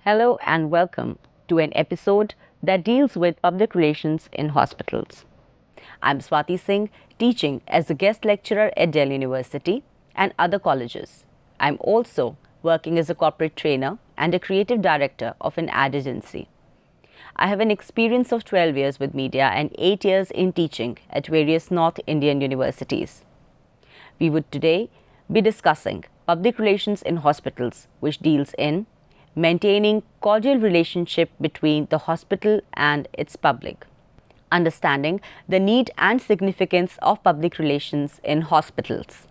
Hello and welcome to an episode that deals with public relations in hospitals. I'm Swati Singh, teaching as a guest lecturer at Delhi University and other colleges. I'm also working as a corporate trainer and a creative director of an ad agency. I have an experience of 12 years with media and 8 years in teaching at various North Indian universities. We would today be discussing public relations in hospitals, which deals in maintaining cordial relationship between the hospital and its public, understanding the need and significance of public relations in hospitals,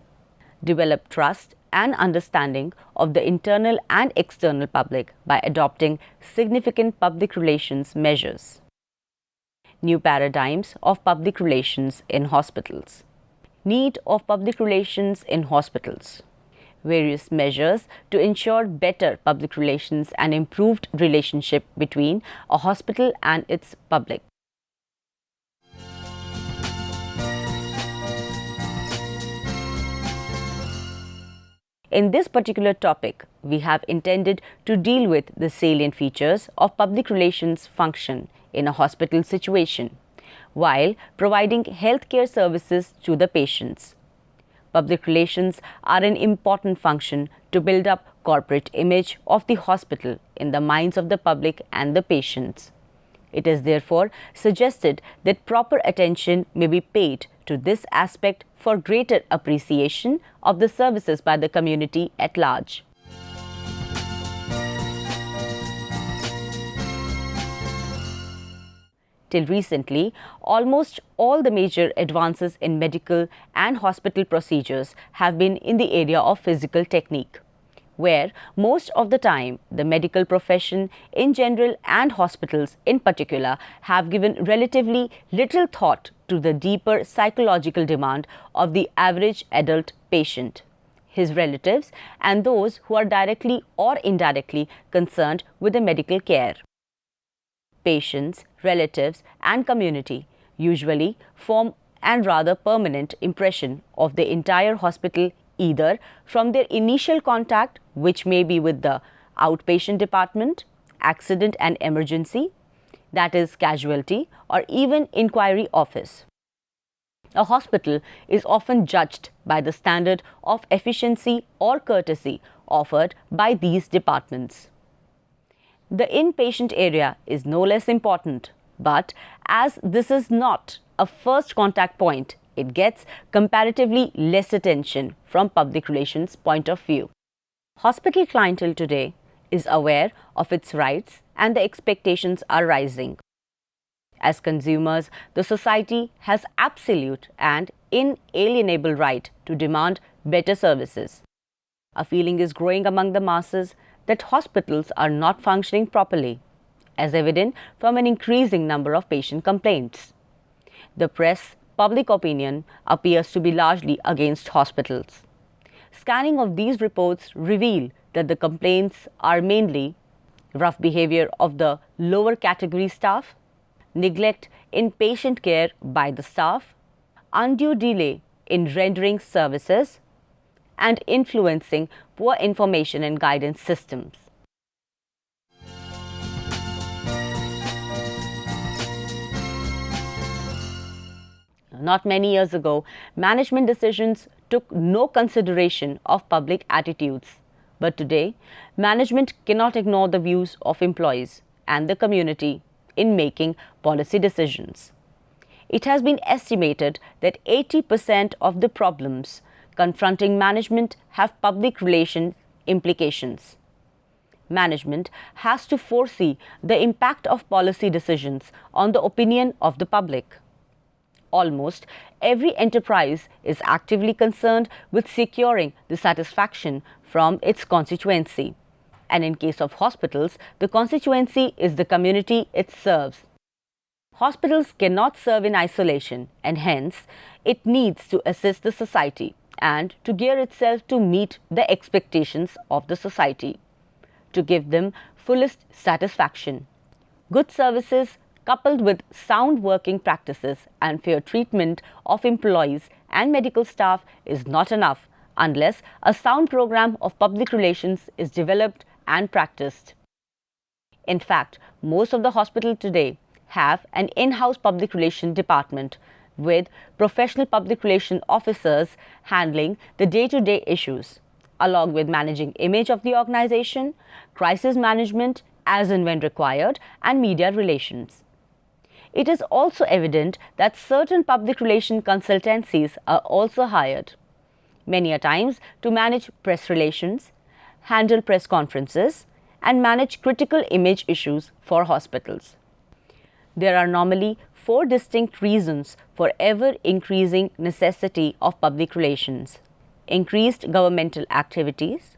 develop trust and understanding of the internal and external public by adopting significant public relations measures, new paradigms of public relations in hospitals, need of public relations in hospitals, various measures to ensure better public relations and improved relationship between a hospital and its public. In this particular topic, we have intended to deal with the salient features of public relations function in a hospital situation, while providing healthcare services to the patients. Public relations are an important function to build up corporate image of the hospital in the minds of the public and the patients. It is therefore suggested that proper attention may be paid to this aspect for greater appreciation of the services by the community at large. Till recently, almost all the major advances in medical and hospital procedures have been in the area of physical technique, where most of the time the medical profession in general and hospitals in particular have given relatively little thought to the deeper psychological demand of the average adult patient, his relatives, and those who are directly or indirectly concerned with the medical care. Patients, relatives, and community usually form an rather permanent impression of the entire hospital either from their initial contact, which may be with the outpatient department, accident and emergency, that is casualty, or even inquiry office. A hospital is often judged by the standard of efficiency or courtesy offered by these departments. The inpatient area is no less important, but as this is not a first contact point, it gets comparatively less attention from public relations point of view. Hospital clientele today is aware of its rights and the expectations are rising. As consumers, the society has absolute and inalienable right to demand better services. A feeling is growing among the masses that hospitals are not functioning properly, as evident from an increasing number of patient complaints. The press, public opinion appears to be largely against hospitals. Scanning of these reports reveal that the complaints are mainly rough behavior of the lower category staff, neglect in patient care by the staff, undue delay in rendering services, and influencing poor information and guidance systems. Not many years ago, management decisions took no consideration of public attitudes. But today, management cannot ignore the views of employees and the community in making policy decisions. It has been estimated that 80% of the problems confronting management have public relation implications. Management has to foresee the impact of policy decisions on the opinion of the public. Almost every enterprise is actively concerned with securing the satisfaction from its constituency. And in case of hospitals, the constituency is the community it serves. Hospitals cannot serve in isolation, and hence it needs to assist the society and to gear itself to meet the expectations of the society, to give them fullest satisfaction. Good services coupled with sound working practices and fair treatment of employees and medical staff is not enough unless a sound program of public relations is developed and practiced. In fact, most of the hospitals today have an in-house public relation department with professional public relation officers handling the day-to-day issues, along with managing image of the organization, crisis management as and when required, and media relations. It is also evident that certain public relation consultancies are also hired, many a times to manage press relations, handle press conferences, and manage critical image issues for hospitals. There are normally four distinct reasons for ever increasing necessity of public relations: increased governmental activities,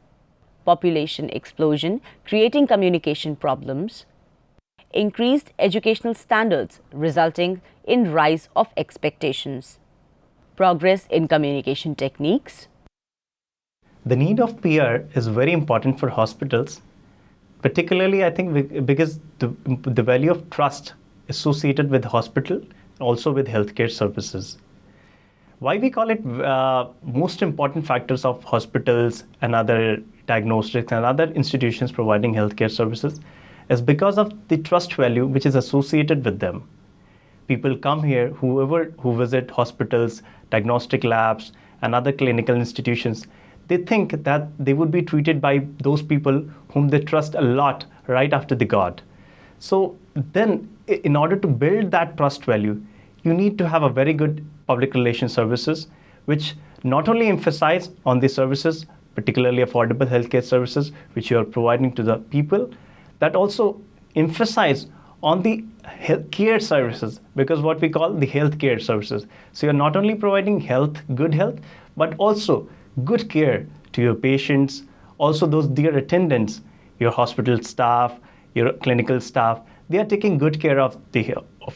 population explosion creating communication problems, increased educational standards resulting in rise of expectations, progress in communication techniques. The need of PR is very important for hospitals, particularly I think because the value of trust associated with hospital, also with healthcare services. Why we call it most important factors of hospitals and other diagnostics and other institutions providing healthcare services is because of the trust value which is associated with them. People come here, who visit hospitals, diagnostic labs, and other clinical institutions, they think that they would be treated by those people whom they trust a lot right after the God. So then, in order to build that trust value, you need to have a very good public relations services, which not only emphasize on the services, particularly affordable healthcare services, which you are providing to the people, that also emphasize on the healthcare services, because what we call the healthcare services. So you're not only providing good health, but also good care to your patients, also those dear attendants, your hospital staff, your clinical staff. They are taking good care of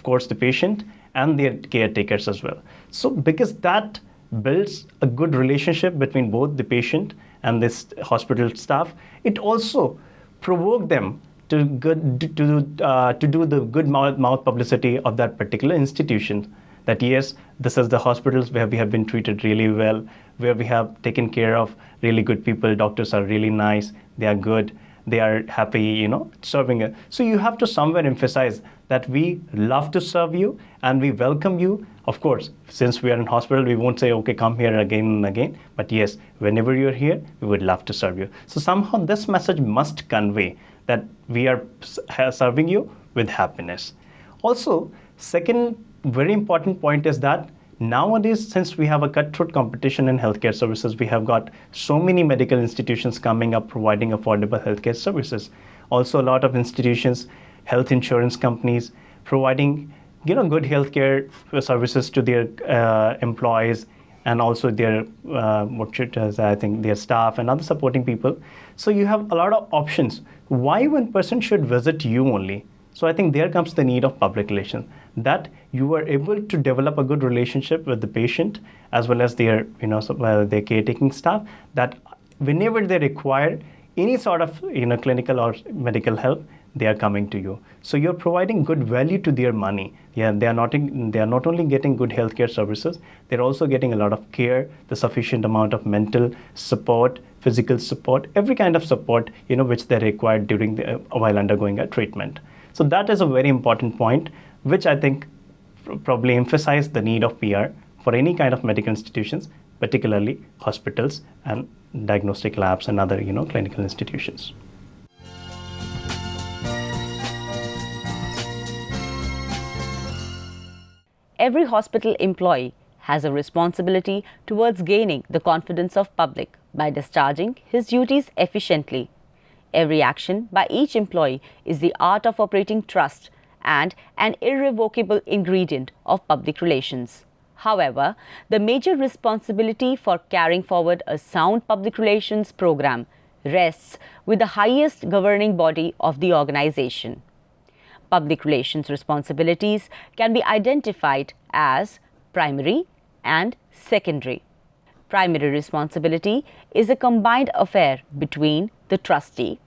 course, the patient and their caretakers as well. So because that builds a good relationship between both the patient and this hospital staff, it also provokes them to do the good mouth publicity of that particular institution, that yes, this is the hospitals where we have been treated really well, where we have taken care of really good people, doctors are really nice, they are good, they are happy, serving it. So you have to somewhere emphasize that we love to serve you and we welcome you. Of course, since we are in hospital, we won't say, okay, come here again and again. But yes, whenever you're here, we would love to serve you. So somehow this message must convey that we are serving you with happiness. Also, second very important point is that nowadays, since we have a cutthroat competition in healthcare services, we have got so many medical institutions coming up providing affordable healthcare services. Also, a lot of institutions, health insurance companies providing good healthcare services to their employees and also their their staff and other supporting people. So you have a lot of options. Why one person should visit you only? So I think there comes the need of public relations, that you are able to develop a good relationship with the patient as well as their their caretaking staff, that whenever they require any sort of clinical or medical help, they are coming to you. So you're providing good value to their money. Yeah, they are not only getting good healthcare services, they're also getting a lot of care, the sufficient amount of mental support, physical support, every kind of support which they require during while undergoing a treatment. So that is a very important point, which I think probably emphasize the need of PR for any kind of medical institutions, particularly hospitals and diagnostic labs and other clinical institutions. Every hospital employee has a responsibility towards gaining the confidence of public by discharging his duties efficiently. Every action by each employee is the art of operating trust and an irrevocable ingredient of public relations. However, the major responsibility for carrying forward a sound public relations program rests with the highest governing body of the organization. Public relations responsibilities can be identified as primary and secondary. Primary responsibility is a combined affair between the trustee,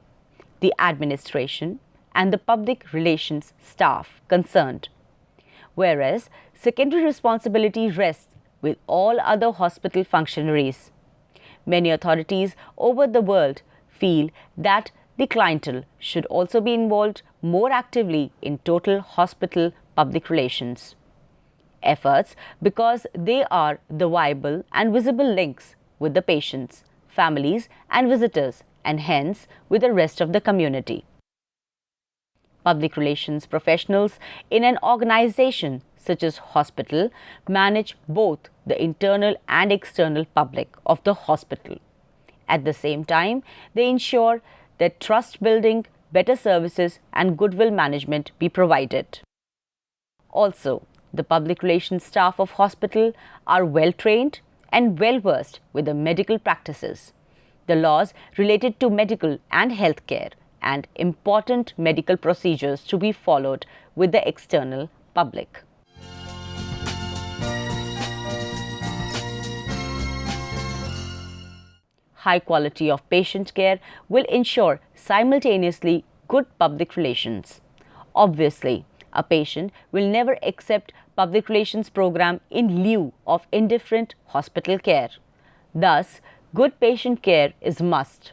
the administration, and the public relations staff concerned, whereas secondary responsibility rests with all other hospital functionaries. Many authorities over the world feel that the clientele should also be involved more actively in total hospital public relations efforts because they are the viable and visible links with the patients, families, and visitors, and hence with the rest of the community. Public relations professionals in an organization such as hospital manage both the internal and external public of the hospital. At the same time, they ensure that trust building, better services, and goodwill management be provided. Also, the public relations staff of hospital are well trained and well versed with the medical practices, the laws related to medical and healthcare, and important medical procedures to be followed with the external public. High quality of patient care will ensure simultaneously good public relations. Obviously, a patient will never accept public relations program in lieu of indifferent hospital care. Thus, good patient care is must.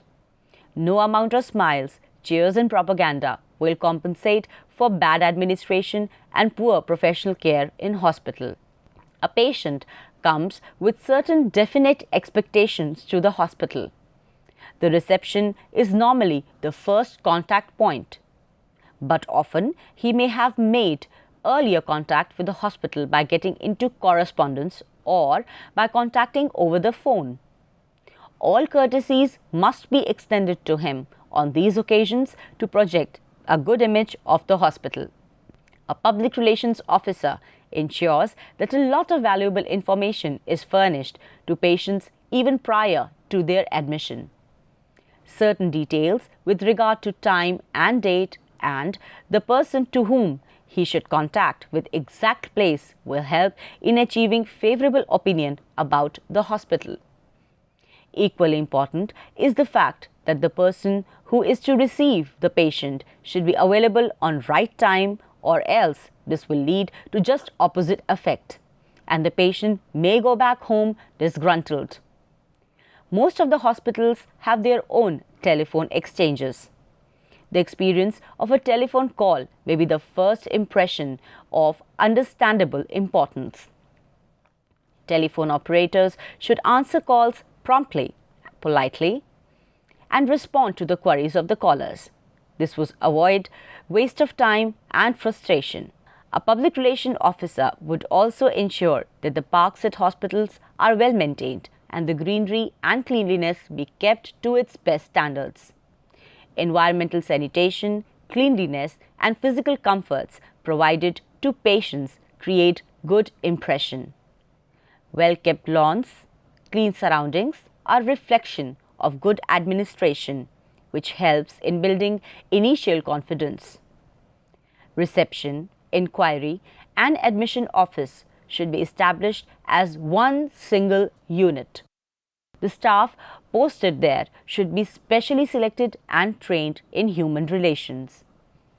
No amount of smiles, cheers and propaganda will compensate for bad administration and poor professional care in hospital. A patient comes with certain definite expectations to the hospital. The reception is normally the first contact point, but often he may have made earlier contact with the hospital by getting into correspondence or by contacting over the phone. All courtesies must be extended to him on these occasions to project a good image of the hospital. A public relations officer ensures that a lot of valuable information is furnished to patients even prior to their admission. Certain details with regard to time and date and the person to whom he should contact with exact place will help in achieving favorable opinion about the hospital. Equally important is the fact that the person who is to receive the patient should be available on right time, or else this will lead to just opposite effect and the patient may go back home disgruntled. Most of the hospitals have their own telephone exchanges. The experience of a telephone call may be the first impression of understandable importance. Telephone operators should answer calls promptly, politely, and respond to the queries of the callers. This would avoid waste of time and frustration. A public relation officer would also ensure that the parks at hospitals are well maintained and the greenery and cleanliness be kept to its best standards. Environmental sanitation, cleanliness, and physical comforts provided to patients create good impression. Well-kept lawns, clean surroundings are reflection of good administration, which helps in building initial confidence. Reception, inquiry, and admission office should be established as one single unit. The staff posted there should be specially selected and trained in human relations.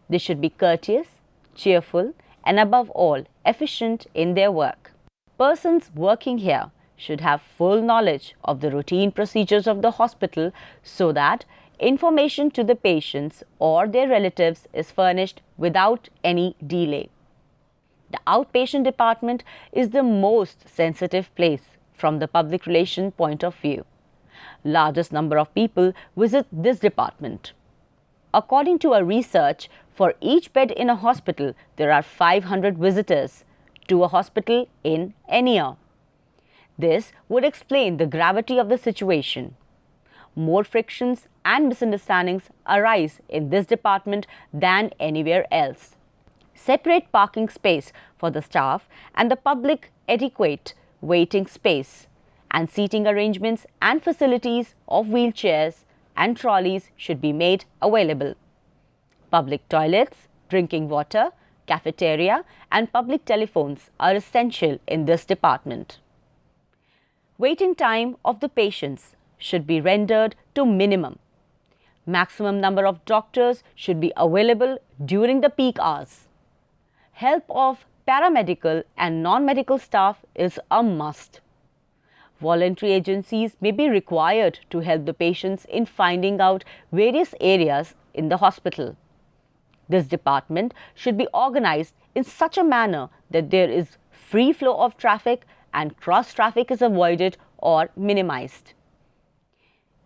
They should be courteous, cheerful, and above all, efficient in their work. Persons working here should have full knowledge of the routine procedures of the hospital so that information to the patients or their relatives is furnished without any delay. The outpatient department is the most sensitive place from the public relation point of view. Largest number of people visit this department. According to a research, for each bed in a hospital, there are 500 visitors to a hospital in any year. This would explain the gravity of the situation. More frictions and misunderstandings arise in this department than anywhere else. Separate parking space for the staff and the public adequate waiting space and seating arrangements and facilities of wheelchairs and trolleys should be made available. Public toilets, drinking water, cafeteria and public telephones are essential in this department. Waiting time of the patients should be rendered to minimum. Maximum number of doctors should be available during the peak hours. Help of paramedical and non-medical staff is a must. Voluntary agencies may be required to help the patients in finding out various areas in the hospital. This department should be organized in such a manner that there is free flow of traffic and cross traffic is avoided or minimized.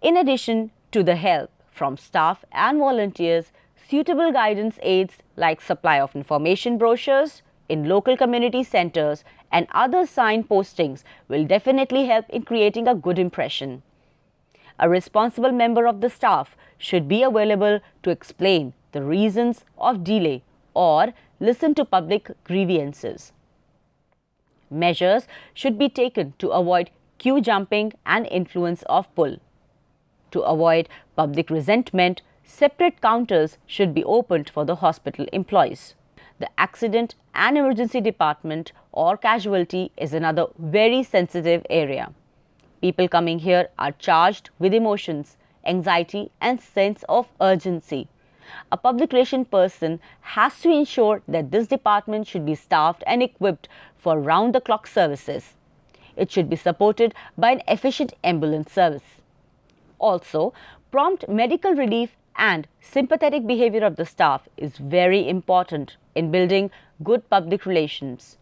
In addition to the help from staff and volunteers, suitable guidance aids like supply of information brochures in local community centers and other sign postings will definitely help in creating a good impression. A responsible member of the staff should be available to explain the reasons of delay or listen to public grievances. Measures should be taken to avoid queue jumping and influence of pull. To avoid public resentment, separate counters should be opened for the hospital employees. The accident and emergency department or casualty is another very sensitive area. People coming here are charged with emotions, anxiety and sense of urgency. A public relations person has to ensure that this department should be staffed and equipped for round-the-clock services. It should be supported by an efficient ambulance service. Also, prompt medical relief and sympathetic behavior of the staff is very important in building good public relations.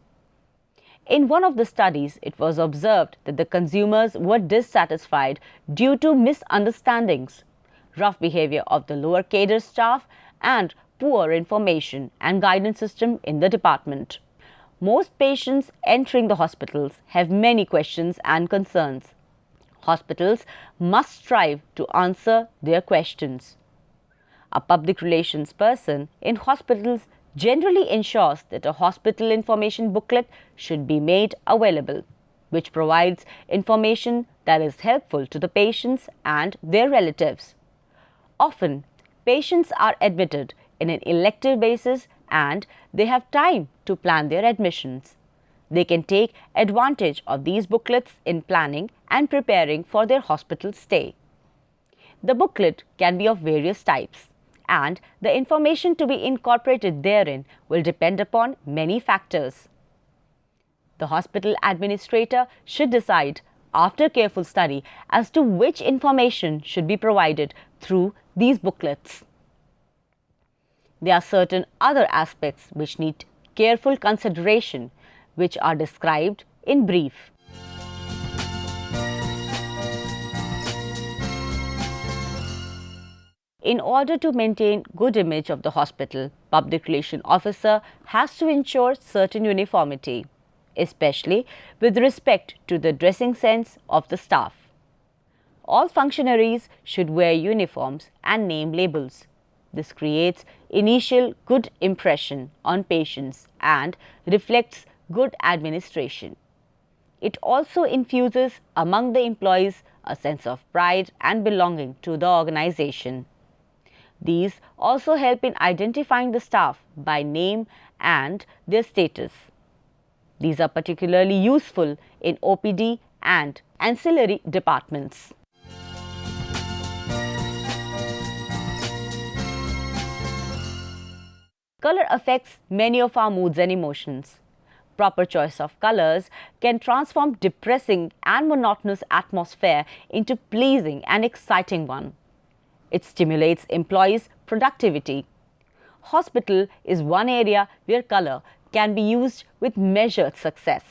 In one of the studies, it was observed that the consumers were dissatisfied due to misunderstandings, rough behavior of the lower cadre staff, and poor information and guidance system in the department. Most patients entering the hospitals have many questions and concerns. Hospitals must strive to answer their questions. A public relations person in hospitals generally ensures that a hospital information booklet should be made available, which provides information that is helpful to the patients and their relatives. Often, patients are admitted in an elective basis and they have time to plan their admissions. They can take advantage of these booklets in planning and preparing for their hospital stay. The booklet can be of various types, and the information to be incorporated therein will depend upon many factors. The hospital administrator should decide, after careful study, as to which information should be provided through these booklets. There are certain other aspects which need careful consideration, which are described in brief. In order to maintain good image of the hospital, public relations officer has to ensure certain uniformity, especially with respect to the dressing sense of the staff. All functionaries should wear uniforms and name labels. This creates initial good impression on patients and reflects good administration. It also infuses among the employees a sense of pride and belonging to the organization. These also help in identifying the staff by name and their status. These are particularly useful in OPD and ancillary departments. Color affects many of our moods and emotions. Proper choice of colors can transform depressing and monotonous atmosphere into pleasing and exciting one. It stimulates employees' productivity. Hospital is one area where color can be used with measured success,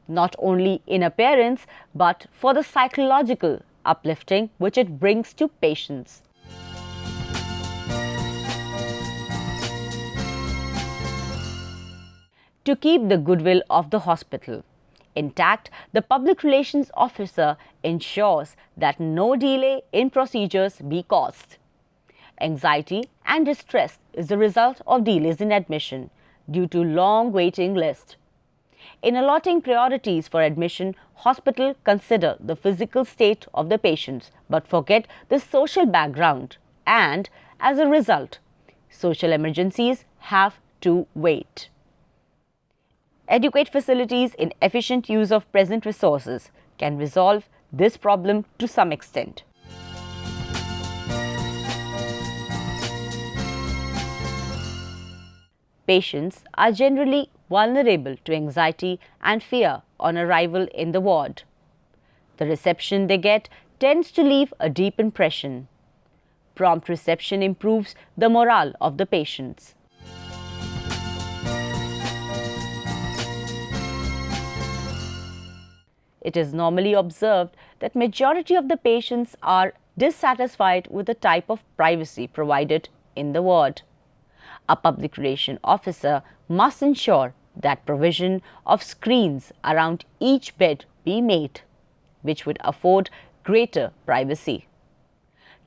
not only in appearance but for the psychological uplifting which it brings to patients. To keep the goodwill of the hospital intact, the public relations officer ensures that no delay in procedures be caused. Anxiety and distress is the result of delays in admission due to long waiting list. In allotting priorities for admission, hospitals consider the physical state of the patients but forget the social background, and as a result, social emergencies have to wait. Adequate facilities in efficient use of present resources can resolve this problem to some extent. Patients are generally vulnerable to anxiety and fear on arrival in the ward. The reception they get tends to leave a deep impression. Prompt reception improves the morale of the patients. it is normally observed that majority of the patients are dissatisfied with the type of privacy provided in the ward. A public relation officer must ensure that provision of screens around each bed be made, which would afford greater privacy.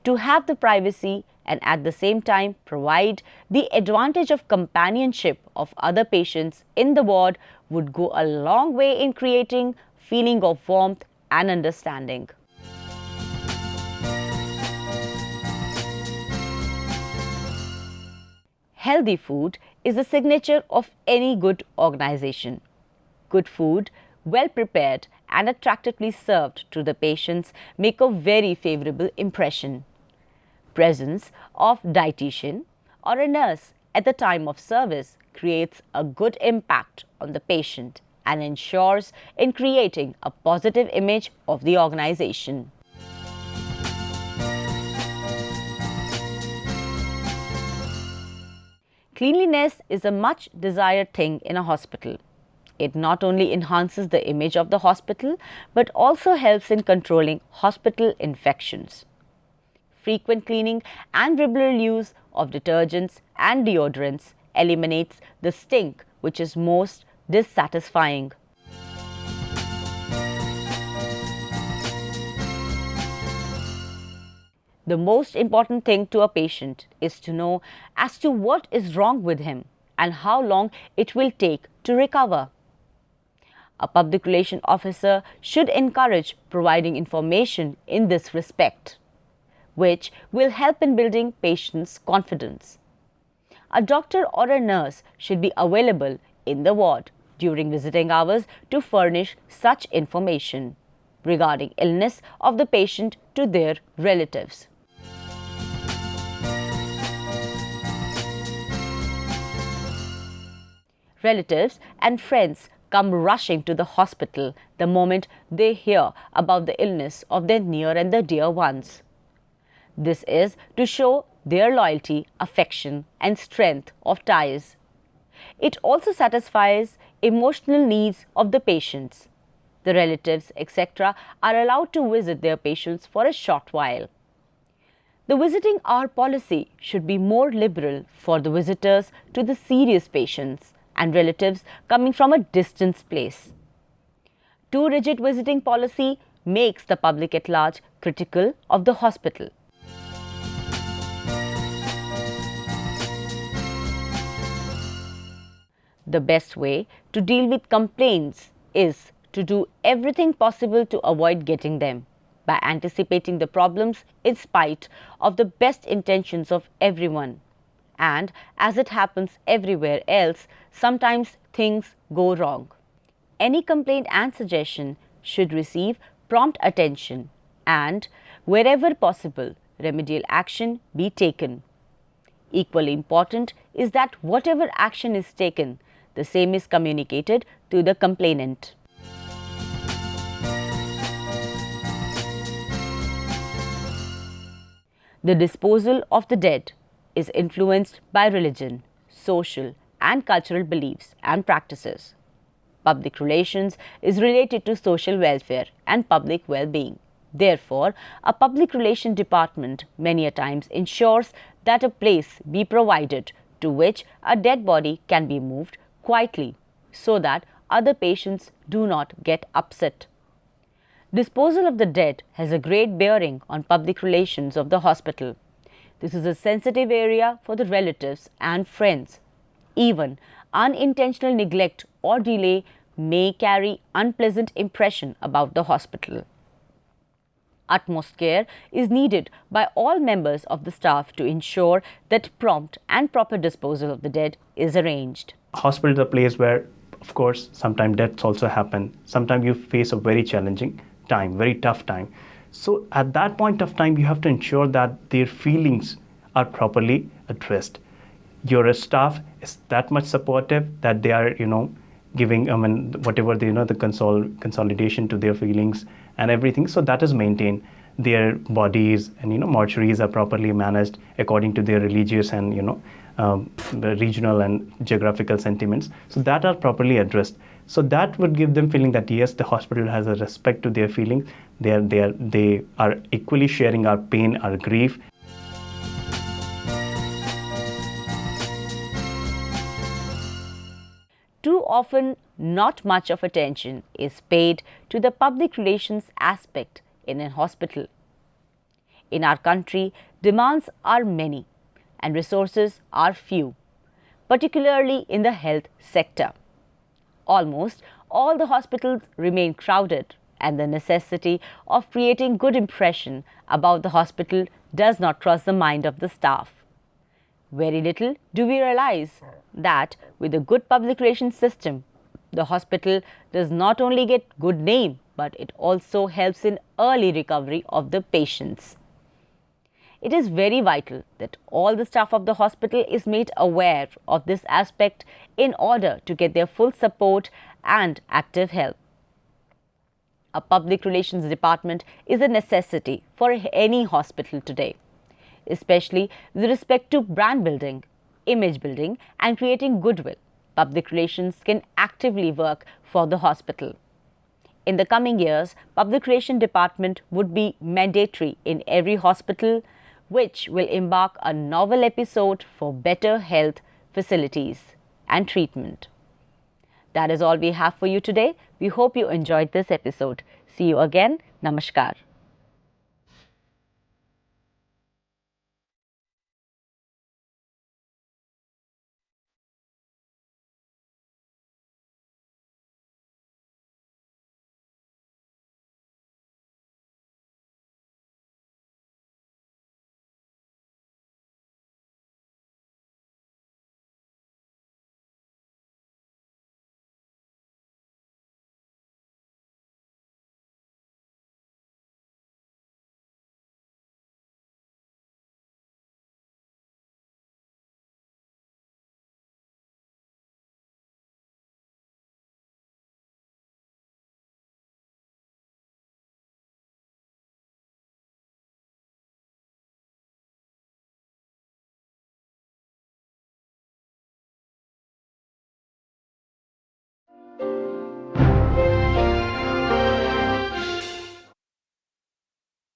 To have the privacy and at the same time provide the advantage of companionship of other patients in the ward would go a long way in creating feeling of warmth and understanding. Healthy food is a signature of any good organization. Good food, well prepared and attractively served to the patients make a very favorable impression. Presence of dietitian or a nurse at the time of service creates a good impact on the patient and ensures in creating a positive image of the organization. Cleanliness is a much desired thing in a hospital. It not only enhances the image of the hospital but also helps in controlling hospital infections. Frequent cleaning and regular use of detergents and deodorants eliminates the stink, which is most dissatisfying. The most important thing to a patient is to know as to what is wrong with him and how long it will take to recover. A public relation officer should encourage providing information in this respect, which will help in building patients' confidence. A doctor or a nurse should be available in the ward during visiting hours to furnish such information regarding illness of the patient to their relatives. Relatives and friends come rushing to the hospital the moment they hear about the illness of their near and the dear ones. This is to show their loyalty, affection and strength of ties. It also satisfies emotional needs of the patients. The relatives, etc., are allowed to visit their patients for a short while. The visiting hour policy should be more liberal for the visitors to the serious patients and relatives coming from a distant place. Too rigid visiting policy makes the public at large critical of the hospital. The best way to deal with complaints is to do everything possible to avoid getting them by anticipating the problems in spite of the best intentions of everyone. And as it happens everywhere else, sometimes things go wrong. Any complaint and suggestion should receive prompt attention and, wherever possible, remedial action be taken. Equally important is that whatever action is taken, the same is communicated to the complainant. The disposal of the dead is influenced by religion, social and cultural beliefs and practices. Public relations is related to social welfare and public well-being. Therefore, a public relation department many a times ensures that a place be provided to which a dead body can be moved quietly so that other patients do not get upset. Disposal of the dead has a great bearing on public relations of the hospital. This is a sensitive area for the relatives and friends. Even unintentional neglect or delay may carry unpleasant impression about the hospital. Utmost care is needed by all members of the staff to ensure that prompt and proper disposal of the dead is arranged. Hospital is a place where, of course, sometimes deaths also happen. Sometimes you face a very challenging time, very tough time. So at that point of time, you have to ensure that their feelings are properly addressed. Your staff is that much supportive that they are, giving whatever the consolidation to their feelings and everything. So that is maintained. Their bodies and mortuaries are properly managed according to their religious and the regional and geographical sentiments. So that are properly addressed. So that would give them feeling that yes, the hospital has a respect to their feeling. They are equally sharing our pain, our grief. Too often, not much of attention is paid to the public relations aspect in a hospital. In our country, demands are many and resources are few, particularly in the health sector. Almost all the hospitals remain crowded, and the necessity of creating good impression about the hospital does not cross the mind of the staff. Very little do we realize that with a good public relations system, the hospital does not only get good name, but it also helps in early recovery of the patients. It is very vital that all the staff of the hospital is made aware of this aspect in order to get their full support and active help. A public relations department is a necessity for any hospital today, especially with respect to brand building, image building and creating goodwill. Public relations can actively work for the hospital. In the coming years, public relations department would be mandatory in every hospital, which will embark a novel episode for better health facilities and treatment. That is all we have for you today. We hope you enjoyed this episode. See you again. Namaskar.